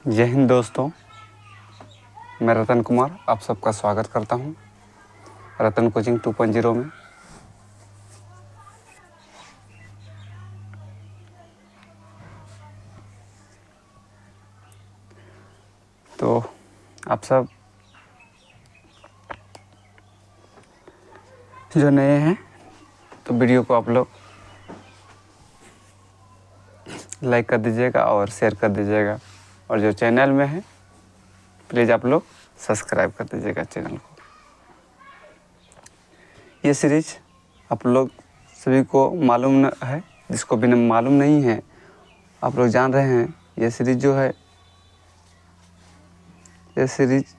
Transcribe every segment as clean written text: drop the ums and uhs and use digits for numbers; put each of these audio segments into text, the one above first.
जय हिंद दोस्तों, मैं रतन कुमार आप सबका स्वागत करता हूं रतन कोचिंग 2.0 में। तो आप सब जो नए हैं तो वीडियो को आप लोग लाइक कर दीजिएगा और शेयर कर दीजिएगा, और जो चैनल में है प्लीज़ आप लोग सब्सक्राइब कर दीजिएगा चैनल को। ये सीरीज आप लोग सभी को मालूम न है, जिसको भी मालूम नहीं है आप लोग जान रहे हैं। ये सीरीज जो है ये सीरीज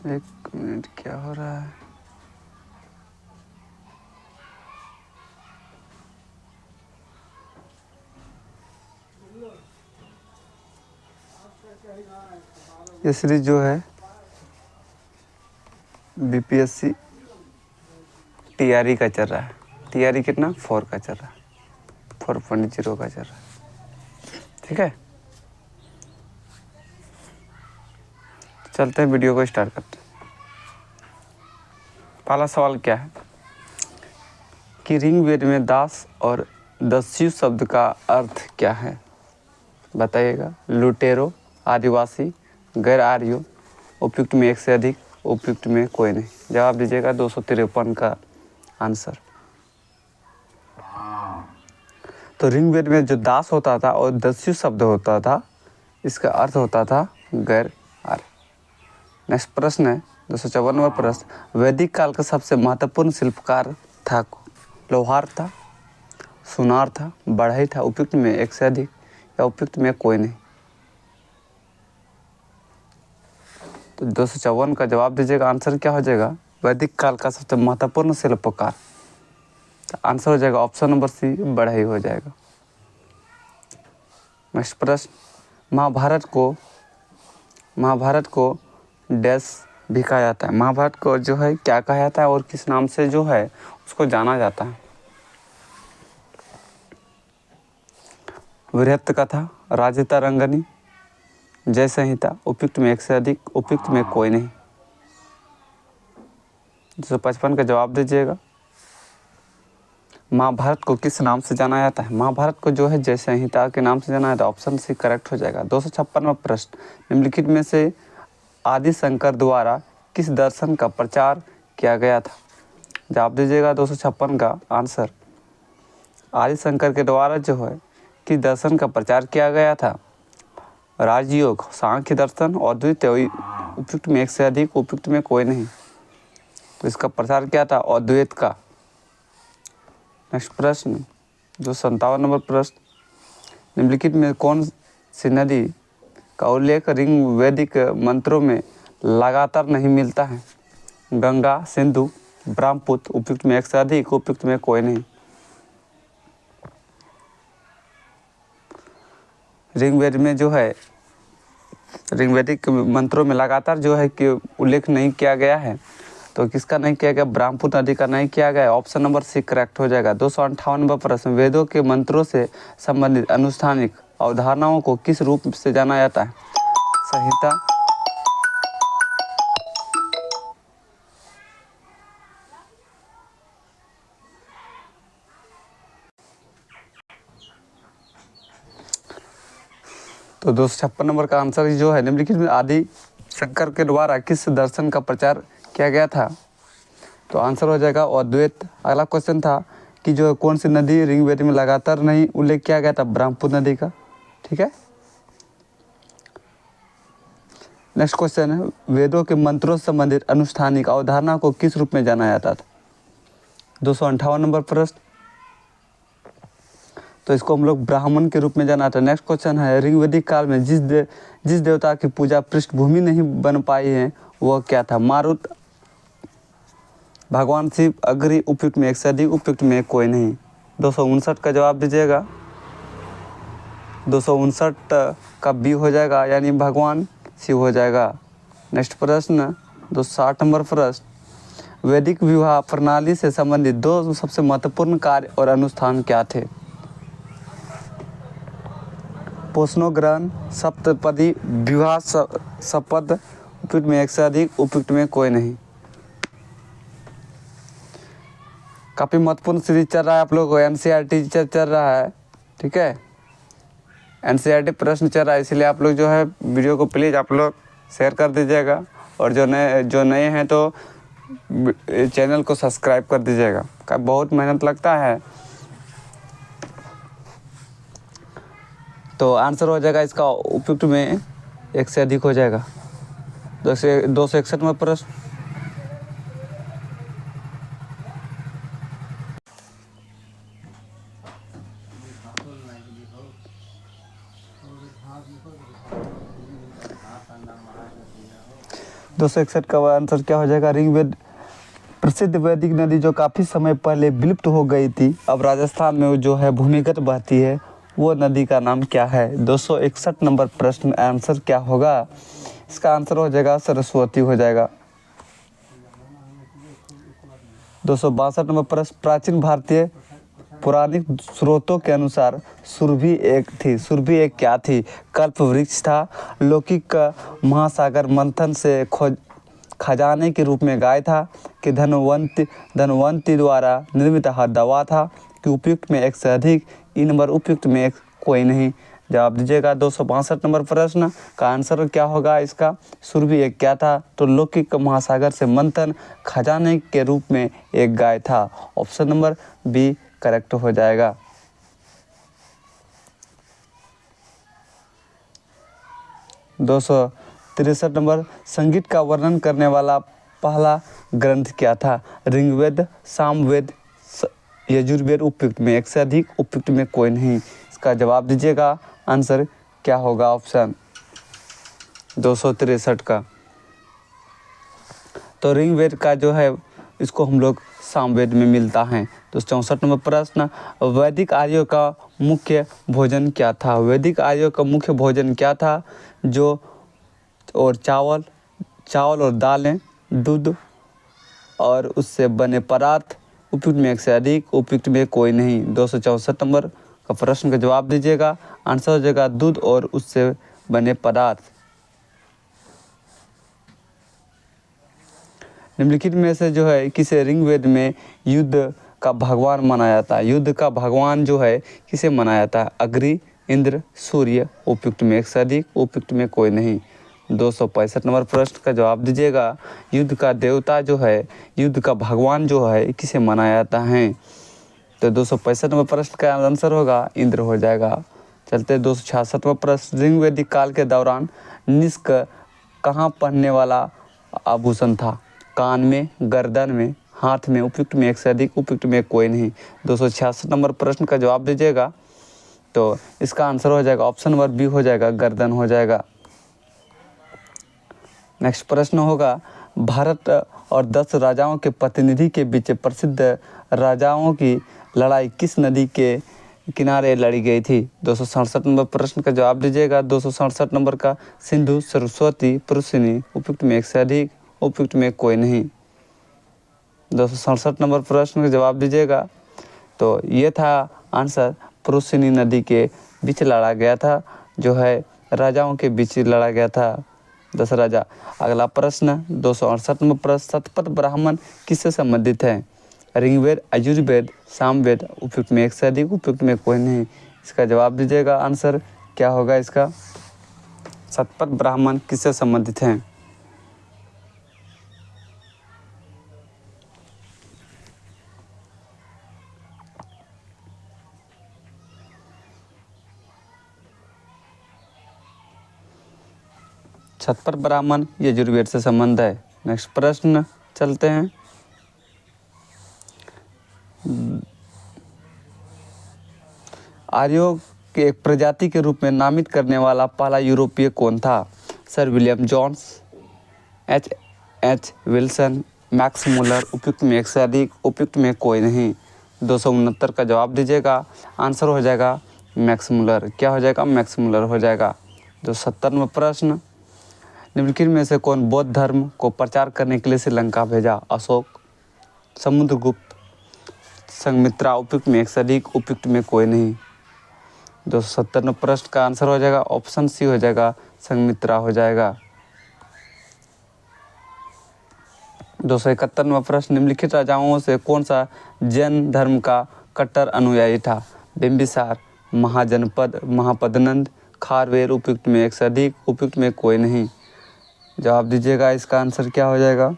एक मिनट, क्या हो रहा है? ये सीरीज जो है बीपीएससी टीआरई का चल रहा है। टीआरई कितना 4 का चल रहा है, 4.0 का चल रहा है। ठीक है, चलते हैं वीडियो को स्टार्ट करते हैं। पहला सवाल क्या है कि ऋग्वेद में दास और दस्यु शब्द का अर्थ क्या है? बताइएगा। लुटेरो, आदिवासी, गैर आर्यो, उपयुक्त में एक से अधिक, उपयुक्त में कोई नहीं। जवाब दीजिएगा 253 का आंसर। तो ऋग्वेद में जो दास होता था और दस्यु शब्द होता था, इसका अर्थ होता था गैर आर्य। नेक्स्ट प्रश्न है 254वां प्रश्न। वैदिक काल का सबसे महत्वपूर्ण शिल्पकार था? लोहार था, सुनार था, बढ़ई था, उपयुक्त में एक से अधिक, या उपयुक्त में कोई नहीं। तो 254 का जवाब दीजिएगा। आंसर क्या हो जाएगा? वैदिक काल का सबसे महत्वपूर्ण शिल्पकार। तो आंसर हो जाएगा ऑप्शन नंबर सी, बढ़ई हो जाएगा। नेक्स्ट प्रश्न। महाभारत को डैश भी कहा जाता है। महाभारत को जो है क्या कहा जाता है और किस नाम से जो है उसको जाना जाता है? बृहत् कथा, राजतरंगिणी, जय संहिता, उपयुक्त में एक से अधिक, उपयुक्त में कोई नहीं। 255 का जवाब दीजिएगा। महाभारत को किस नाम से जाना जाता है? महाभारत को जो है जय संहिता के नाम से जाना जाता है। ऑप्शन सी करेक्ट हो जाएगा। 256वां प्रश्न। निम्नलिखित में से आदि शंकर द्वारा किस दर्शन का प्रचार किया गया था? जवाब दीजिएगा 256 का आंसर। आदि शंकर के द्वारा जो है किस दर्शन का प्रचार किया गया था? राजयोग, सांख्य दर्शन, अद्वैत, उपयुक्त में एक से अधिक, उपयुक्त में कोई नहीं। तो इसका प्रचार क्या था? अद्वैत का। नेक्स्ट प्रश्न 257 नंबर प्रश्न। निम्नलिखित में कौन सी नदी का उल्लेख ऋग्वैदिक मंत्रों में लगातार नहीं मिलता है? गंगा, सिंधु, ब्रह्मपुत्र, उपयुक्त में एक से अधिक, उपयुक्त में कोई नहीं। ऋग्वेद में जो है ऋग्वैदिक मंत्रों में लगातार जो है कि उल्लेख नहीं किया गया है। तो किसका नहीं किया गया? ब्रह्मपुत्र नदी का नहीं किया गया। ऑप्शन नंबर सी करेक्ट हो जाएगा। 258वां प्रश्न। वेदों के मंत्रों से संबंधित अनुष्ठानिक अवधारणाओं को किस रूप से जाना जाता है? संहिता, तो 256 नंबर का आंसर जो है निम्नलिखित में आदि शंकर के द्वारा किस दर्शन का प्रचार किया गया था? तो आंसर हो जाएगा अद्वैत। अगला क्वेश्चन था कि जो कौन सी नदी ऋग्वेद में लगातार नहीं उल्लेख किया गया था? ब्रह्मपुत्र नदी का। ठीक है। नेक्स्ट क्वेश्चन है वेदों के मंत्रों से संबंधित अनुष्ठानिक अवधारणा को किस रूप में जाना जाता था? 258 नंबर प्रश्न। तो इसको हम लोग ब्राह्मण के रूप में जाना था। नेक्स्ट क्वेश्चन है ऋग्वैदिक काल में जिस देवता की पूजा पृष्ठभूमि नहीं बन पाई है वह क्या था? मारुत, भगवान शिव, अग्नि, उपयुक्त में एक से अधिक, उपयुक्त में कोई नहीं। 259 का जवाब दीजिएगा। 259 का बी हो जाएगा, यानी भगवान शिव हो जाएगा। नेक्स्ट प्रश्न 260 नंबर प्रश्न, वैदिक विवाह प्रणाली से संबंधित दो सबसे महत्वपूर्ण कार्य और अनुष्ठान क्या थे? पोषणोग्रहण, सप्तपदी विवाह, शपथ। उपयुक्त में एक से अधिक, उपयुक्त में कोई नहीं। काफ़ी महत्वपूर्ण सीरीज चल रहा है आप लोगों को, एनसीईआरटी चल रहा है, ठीक है, एनसीईआरटी प्रश्न चल रहा है, इसलिए आप लोग जो है वीडियो को प्लीज़ आप लोग शेयर कर दीजिएगा, और जो नए हैं तो चैनल को सब्सक्राइब कर दीजिएगा। का बहुत मेहनत लगता है। तो आंसर हो जाएगा इसका उपयुक्त में एक से अधिक हो जाएगा। 261 में प्रश्न, दो सौ इकसठ का आंसर क्या हो जाएगा? ऋग्वेद। प्रसिद्ध वैदिक नदी जो काफ़ी समय पहले विलुप्त हो गई थी, अब राजस्थान में जो है भूमिगत बहती है, वो नदी का नाम क्या है? 261 नंबर प्रश्न आंसर क्या होगा? इसका आंसर हो जाएगा सरस्वती हो जाएगा। 262 नंबर प्रश्न, प्राचीन भारतीय पौराणिक स्रोतों के अनुसार सुरभि एक थी। सुरभि एक क्या थी? कल्प वृक्ष था, लौकिक महासागर मंथन से खजाने के रूप में गाय था, कि धनवंती द्वारा निर्मित दवा था, कि उपयुक्त में एक से अधिक। इन नंबर उपयुक्त में एक कोई नहीं। जवाब दीजिएगा। 262 नंबर प्रश्न का आंसर क्या होगा इसका? सुरभि एक क्या था? तो लौकिक महासागर से मंथन खजाने के रूप में एक गाय था। ऑप्शन नंबर बी करेक्ट हो जाएगा। दो सौ तिरसठ नंबर, संगीत का वर्णन करने वाला पहला ग्रंथ क्या था? ऋग्वेद, सामवेद, यजुर्वेद। उपयुक्त में एक से अधिक, उपयुक्त में कोई नहीं। इसका जवाब दीजिएगा। आंसर क्या होगा? ऑप्शन 263 का। तो ऋग्वेद का जो है इसको हम लोग सामवेद में मिलता है। 264 नंबर प्रश्न, वैदिक आर्यों का मुख्य भोजन क्या था? वैदिक आर्यों का मुख्य भोजन क्या था? जो और चावल और दालें, दूध और उससे बने पदार्थ। उपयुक्त में एक से अधिक, उपयुक्त में कोई नहीं। 264 नंबर का प्रश्न का जवाब दीजिएगा। आंसर हो जाएगा दूध और उससे बने पदार्थ। निम्नलिखित में से जो है किसे ऋग्वेद में युद्ध का भगवान माना जाता है? युद्ध का भगवान जो है किसे माना जाता है? अग्नि, इंद्र, सूर्य। उपयुक्त में एक से अधिक, उपयुक्त में कोई नहीं। 265 नंबर प्रश्न का जवाब दीजिएगा। युद्ध का देवता जो है, युद्ध का भगवान जो है किसे माना जाता है? तो 265 नंबर प्रश्न का आंसर होगा इंद्र हो जाएगा। चलते 266वां प्रश्न, ऋग्वेदिक काल के दौरान निष्क कहाँ पहनने वाला आभूषण था? कान में, गर्दन में, हाथ में। उपयुक्त में एक से अधिक, उपयुक्त में कोई नहीं। 266 नंबर प्रश्न का जवाब दीजिएगा। तो इसका आंसर हो जाएगा ऑप्शन नंबर बी हो जाएगा, गर्दन हो जाएगा। नेक्स्ट प्रश्न होगा, भारत और 10 राजाओं के प्रतिनिधि के बीच प्रसिद्ध राजाओं की लड़ाई किस नदी के किनारे लड़ी गई थी? 267 नंबर प्रश्न का जवाब दीजिएगा। 267 नंबर का सिंधु, सरस्वती, पुरुषिनी। उपयुक्त में एक से अधिक, उपयुक्त में कोई नहीं। 267 नंबर प्रश्न का जवाब दीजिएगा। तो ये था आंसर, पुरुषिनी नदी के बीच लड़ा गया था, जो है राजाओं के बीच लड़ा गया था, 10 राजा। अगला प्रश्न 268 नंबर प्रश्न, शतपथ ब्राह्मण किससे संबंधित है? ऋग्वेद, यजुर्वेद, सामवेद। उपयुक्त में एक से अधिक, उपयुक्त में कोई नहीं। इसका जवाब दीजिएगा। आंसर क्या होगा इसका? शतपथ ब्राह्मण किससे संबंधित हैं? शतपथ ब्राह्मण यजुर्वेद से संबंध है। नेक्स्ट प्रश्न चलते हैं। आर्यों के एक प्रजाति के रूप में नामित करने वाला पहला यूरोपीय कौन था? Sir William Jones, H Wilson, Max Muller. उपयुक्त में एक से अधिक, उपयुक्त में कोई नहीं। 269 का जवाब दीजिएगा। आंसर हो जाएगा मैक्स मुलर। क्या हो जाएगा? मैक्स मुलर हो जाएगा। 270 में प्रश्न, निम्नलिखित में से कौन बौद्ध धर्म को प्रचार करने के लिए श्रीलंका भेजा? अशोक, समुद्रगुप्त, संघमित्रा। उपयुक्त में एक से अधिक, उपयुक्त में कोई नहीं। 270 प्रश्न का आंसर हो जाएगा ऑप्शन सी हो जाएगा, संघमित्रा हो जाएगा। 271वां प्रश्न, निम्नलिखित राजाओं से कौन सा जैन धर्म का कट्टर अनुयायी था? बिंबिसार, महापद्नंद, खारवेल। उपयुक्त में एक से अधिक, उपयुक्त में कोई नहीं। जवाब दीजिएगा, इसका आंसर क्या हो जाएगा?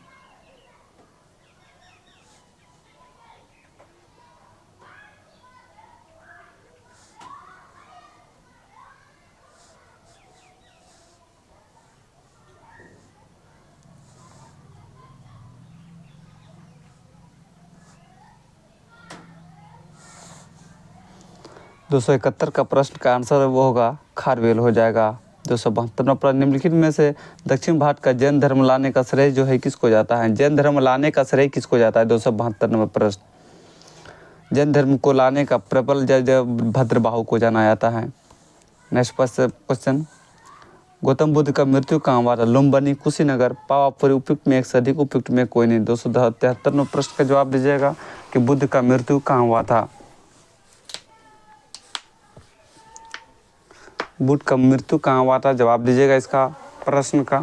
दो सौ इकहत्तर का प्रश्न का आंसर वो होगा खारवेल हो जाएगा। 272वां प्रश्न, निम्नलिखित में से दक्षिण भारत का जैन धर्म लाने का श्रेय जो है किसको जाता है? जैन धर्म लाने का श्रेय किसको जाता है? 272वां प्रश्न, जैन धर्म को लाने का प्रबल जय भद्रबाहु को जाना जाता है। नेक्स्ट क्वेश्चन, गौतम बुद्ध का मृत्यु कहाँ हुआ था? लुम्बिनी, कुशीनगर, पावापुरी। उपयुक्त में एक से अधिक, उपयुक्त में कोई नहीं। 273वां प्रश्न का जवाब दीजिएगा कि बुद्ध का मृत्यु कहाँ हुआ था? बुद्ध का मृत्यु कहाँ हुआ था? जवाब दीजिएगा इसका प्रश्न का।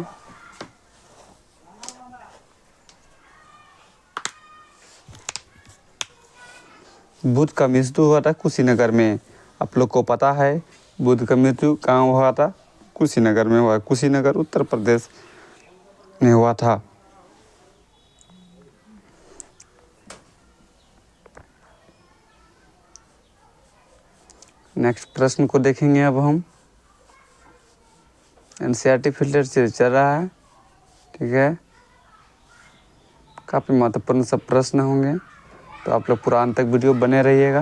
बुद्ध का मृत्यु हुआ था कुशीनगर में। आप लोग को पता है बुद्ध का मृत्यु कहाँ हुआ था? कुशीनगर में हुआ। कुशीनगर उत्तर प्रदेश में हुआ था। नेक्स्ट प्रश्न को देखेंगे अब हम। एनसीईआरटी फिल्टर से चल रहा है, ठीक है। काफ़ी महत्वपूर्ण सब प्रश्न होंगे, तो आप लोग पूरा अंत तक वीडियो बने रहिएगा।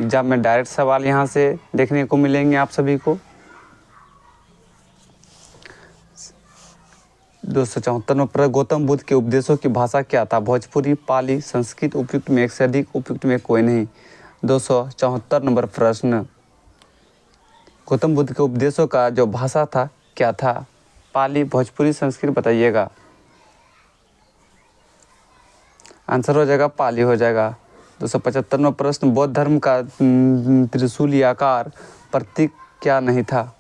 एग्जाम में डायरेक्ट सवाल यहाँ से देखने को मिलेंगे आप सभी को। 274वां प्रश्न, गौतम बुद्ध के उपदेशों की भाषा क्या था? भोजपुरी, पाली, संस्कृत। उपयुक्त में एक से अधिक, उपयुक्त में कोई नहीं। 274 नंबर प्रश्न, गौतम बुद्ध के उपदेशों का जो भाषा था क्या था? पाली, भोजपुरी, संस्कृत। बताइएगा, आंसर हो जाएगा पाली हो जाएगा। 275वां प्रश्न, बौद्ध धर्म का त्रिशूली आकार प्रतीक क्या नहीं था?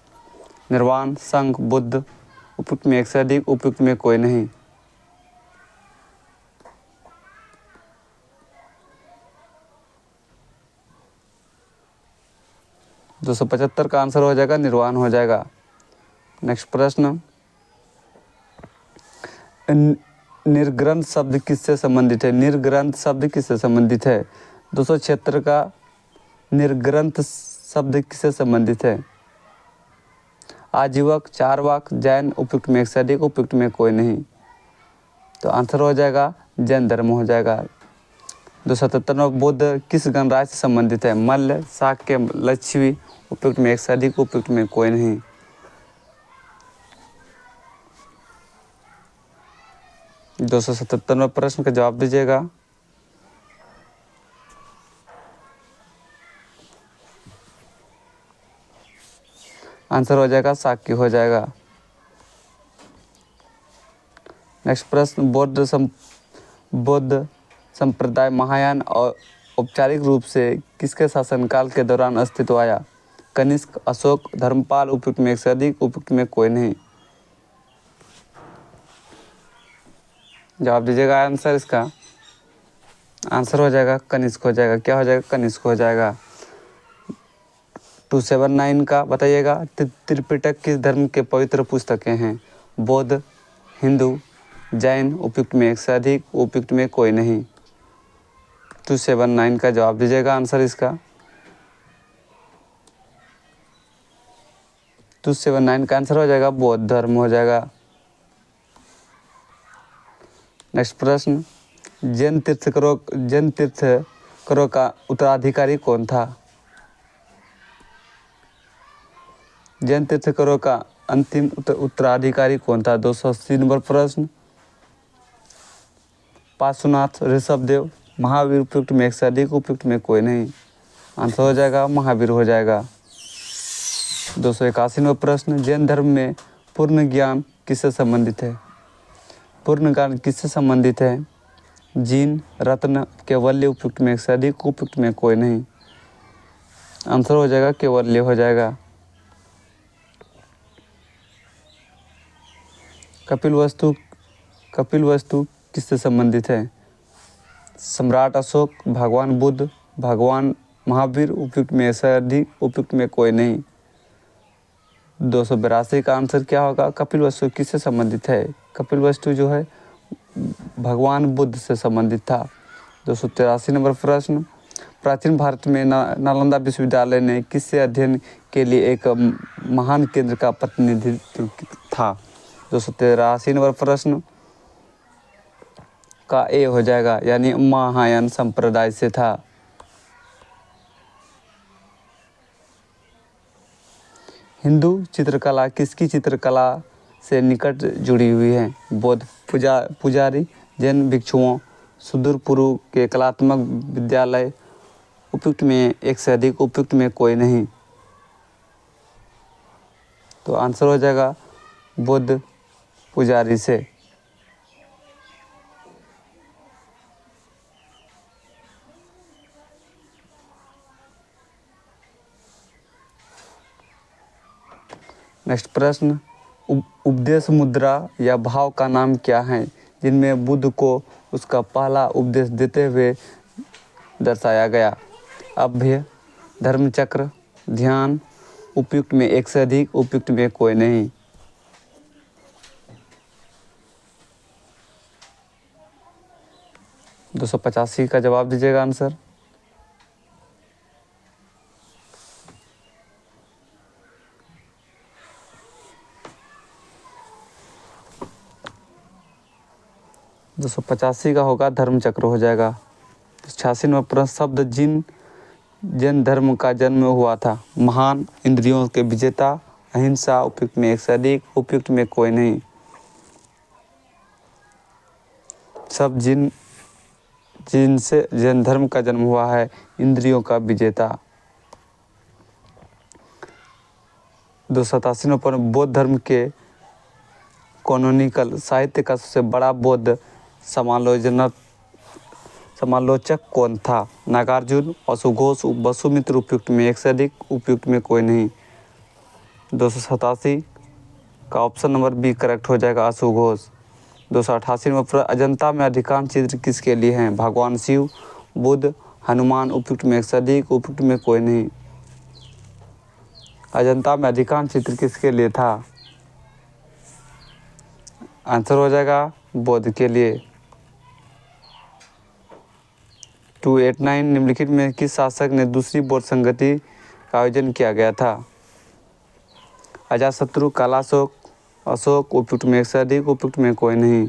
निर्वाण, संघ, बुद्ध। उपयुक्त में एक से अधिक, उपयुक्त में कोई नहीं। दो 275 का आंसर हो जाएगा निर्वाण हो जाएगा। नेक्स्ट प्रश्न, निर्ग्रंथ शब्द किससे संबंधित है? निर्ग्रंथ शब्द किससे संबंधित है? 276 का निर्ग्रंथ शब्द किससे संबंधित है? आजीवक, चारवाक, जैन। उपयुक्त में एक से अधिक, उपयुक्त में कोई नहीं। तो आंसर हो जाएगा जैन धर्म हो जाएगा। 277 बुद्ध किस गणराज्य से संबंधित है? मल्ल, शाक्य, लक्षवी। उपयुक्त में एक से अधिक, उपयुक्त में कोई नहीं। 277वां प्रश्न का जवाब दीजिएगा। आंसर हो जाएगा शाक्य हो जाएगा। नेक्स्ट प्रश्न, बौद्ध संप्रदाय महायान और औपचारिक रूप से किसके शासनकाल के दौरान अस्तित्व आया? कनिष्क, अशोक, धर्मपाल। उपयुक्त में एक से अधिक, उपयुक्त में कोई नहीं। जवाब दीजिएगा आंसर इसका। आंसर हो जाएगा कनिष्क हो जाएगा। क्या हो जाएगा? कनिष्क हो जाएगा। 279 का बताइएगा, त्रिपिटक किस धर्म के पवित्र पुस्तकें हैं? बौद्ध, हिंदू, जैन। उपयुक्त में एक से अधिक, उपयुक्त में कोई नहीं। 279 का जवाब दीजिएगा आंसर इसका। 279 का आंसर हो जाएगा बौद्ध धर्म हो जाएगा। नेक्स्ट प्रश्न, जैन तीर्थंकरों का उत्तराधिकारी कौन था? जैन तीर्थंकरों का अंतिम उत्तराधिकारी कौन था? 280 नंबर प्रश्न, पार्श्वनाथ, ऋषभदेव, महावीर। उपयुक्त में एक से अधिक, उपयुक्त में कोई नहीं। आंसर हो जाएगा महावीर हो जाएगा। 281वां प्रश्न, जैन धर्म में पूर्ण ज्ञान किससे संबंधित है? पूर्ण ज्ञान किससे संबंधित है? जीन, रत्न, कैवल्य उपयुक्त में से अधिक, उपयुक्त में कोई नहीं। आंसर हो जाएगा कैवल्य हो जाएगा। कपिल वस्तु किससे संबंधित है? सम्राट अशोक, भगवान बुद्ध, भगवान महावीर, उपयुक्त में से अधिक, उपयुक्त में कोई नहीं। 282 का आंसर क्या होगा? कपिल वस्तु किससे संबंधित है? कपिल वस्तु जो है भगवान बुद्ध से संबंधित था। 283 नंबर प्रश्न, प्राचीन भारत में नालंदा विश्वविद्यालय ने किससे अध्ययन के लिए एक महान केंद्र का प्रतिनिधित्व था? 283 नंबर प्रश्न का ए हो जाएगा, यानी महायान संप्रदाय से था। हिंदू चित्रकला किसकी चित्रकला से निकट जुड़ी हुई है? बौद्ध पुजारी, जैन भिक्षुओं, सुदूर पूर्व के कलात्मक विद्यालय, उपयुक्त में एक से अधिक, उपयुक्त में कोई नहीं। तो आंसर हो जाएगा बौद्ध पुजारी से। नेक्स्ट प्रश्न, उपदेश मुद्रा या भाव का नाम क्या है जिनमें बुद्ध को उसका पहला उपदेश देते हुए दर्शाया गया? अभ्य, धर्मचक्र, ध्यान, उपयुक्त में एक से अधिक, उपयुक्त में कोई नहीं। दो 285 का जवाब दीजिएगा आंसर। दो 285 का होगा धर्मचक्र हो जाएगा। 86 नंबर प्रश्न, शब्द जैन धर्म का जन्म हुआ था? महान, इंद्रियों के विजेता, अहिंसा, उपयुक्त में एक से अधिक, उपयुक्त में कोई नहीं। सब जिनसे जैन धर्म का जन्म हुआ है, इंद्रियों का विजेता। 287 नंबर, बौद्ध धर्म के कैनोनिकल साहित्य का सबसे बड़ा बौद्ध समालोचक कौन था? नागार्जुन, अशुघोष, वसुमित्र, उपयुक्त में एक से अधिक, उपयुक्त में कोई नहीं। 287 का ऑप्शन नंबर बी करेक्ट हो जाएगा, अशुघोष। 288 नंबर, अजंता में अधिकांश चित्र किसके लिए हैं? भगवान शिव, बुद्ध, हनुमान, उपयुक्त में एक से अधिक, उपयुक्त में कोई नहीं। अजंता में अधिकांश चित्र किसके लिए था? आंसर हो जाएगा बुद्ध के लिए। 289, निम्नलिखित में किस शासक ने दूसरी बौद्ध संगति का आयोजन किया गया था? अजातशत्रु, कालाशोक, अशोक, उपयुक्त में एक से अधिक, उपयुक्त में कोई नहीं।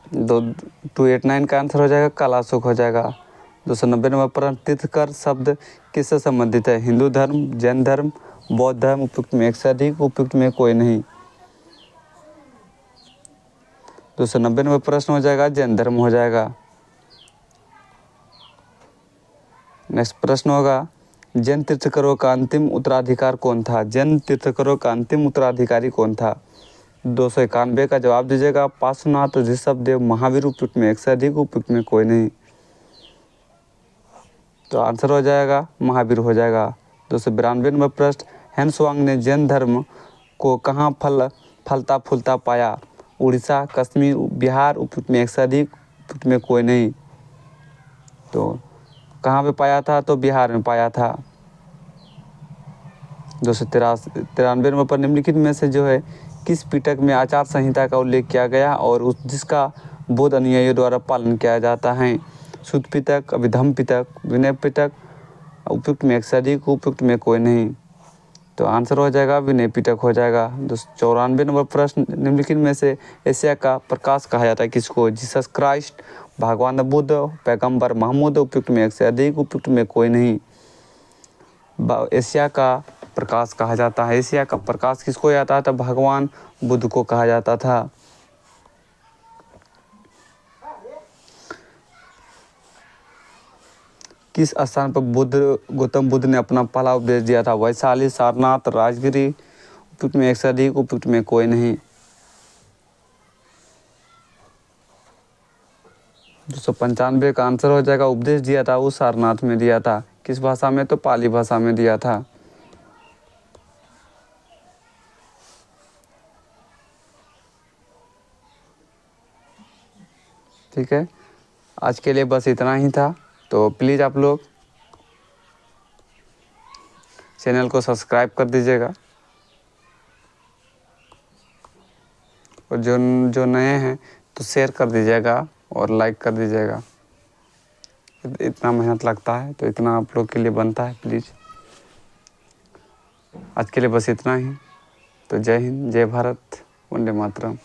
289 का आंसर हो जाएगा कालाशोक हो जाएगा। 290 नंबर पर, तीर्थकर शब्द किससे संबंधित है? हिंदू धर्म, जैन धर्म, बौद्ध धर्म, उपयुक्त में एक से अधिक, उपयुक्त में कोई नहीं। 290 नंबर प्रश्न हो जाएगा जैन धर्म हो जाएगा। नेक्स्ट प्रश्न होगा, जैन तीर्थंकरों का अंतिम उत्तराधिकार कौन था? जैन तीर्थंकरों का अंतिम उत्तराधिकारी कौन था? 291 का जवाब दीजिएगा। पार्श्वनाथ, ऋषभदेव, महावीर, उपयुक्त में एक से अधिक, उपयुक्त में कोई नहीं। तो आंसर हो जाएगा महावीर हो जाएगा। 292 नंबर प्रश्न, हेनसुआंग ने जैन धर्म को कहाँ फलता फूलता पाया? उड़ीसा, कश्मीर, बिहार, उपयुक्त में एक से अधिक, उपयुक्त में कोई नहीं। तो कहाँ पे पाया था? तो बिहार में पाया था। 293 नंबर पर, निम्नलिखित में से जो है किस पिटक में आचार संहिता का उल्लेख किया गया और जिसका बौद्ध अनुयायियों द्वारा पालन किया जाता है? सुत्त पिटक, अभिधम्म पिटक, विनय पिटक, उपयुक्त में एक से अधिक, उपयुक्त में कोई नहीं। तो आंसर हो जाएगा विनय पिटक हो जाएगा। 294 नंबर प्रश्न, निम्नलिखित में से एशिया का प्रकाश कहा जाता है किसको? जीसस क्राइस्ट, भगवान बुद्ध, पैगंबर महमूद, उपयुक्त में एक से अधिक, उपयुक्त में कोई नहीं। एशिया का प्रकाश कहा जाता है। एशिया का प्रकाश किसको जाता था? भगवान बुद्ध को कहा जाता था। किस स्थान पर गौतम बुद्ध ने अपना पहला उपदेश दिया था? वैशाली, सारनाथ, राजगिरी, उपयुक्त में एक से अधिक, उपयुक्त में कोई नहीं। 295 का आंसर हो जाएगा। उपदेश दिया था उस सारनाथ में दिया था, किस भाषा में? तो पाली भाषा में दिया था। ठीक है, आज के लिए बस इतना ही था। तो प्लीज़ आप लोग चैनल को सब्सक्राइब कर दीजिएगा, और जो नए हैं तो शेयर कर दीजिएगा और लाइक कर दीजिएगा। इतना मेहनत लगता है तो इतना आप लोग के लिए बनता है। प्लीज़ आज के लिए बस इतना ही। तो जय हिंद, जय भारत, वंदे मातरम।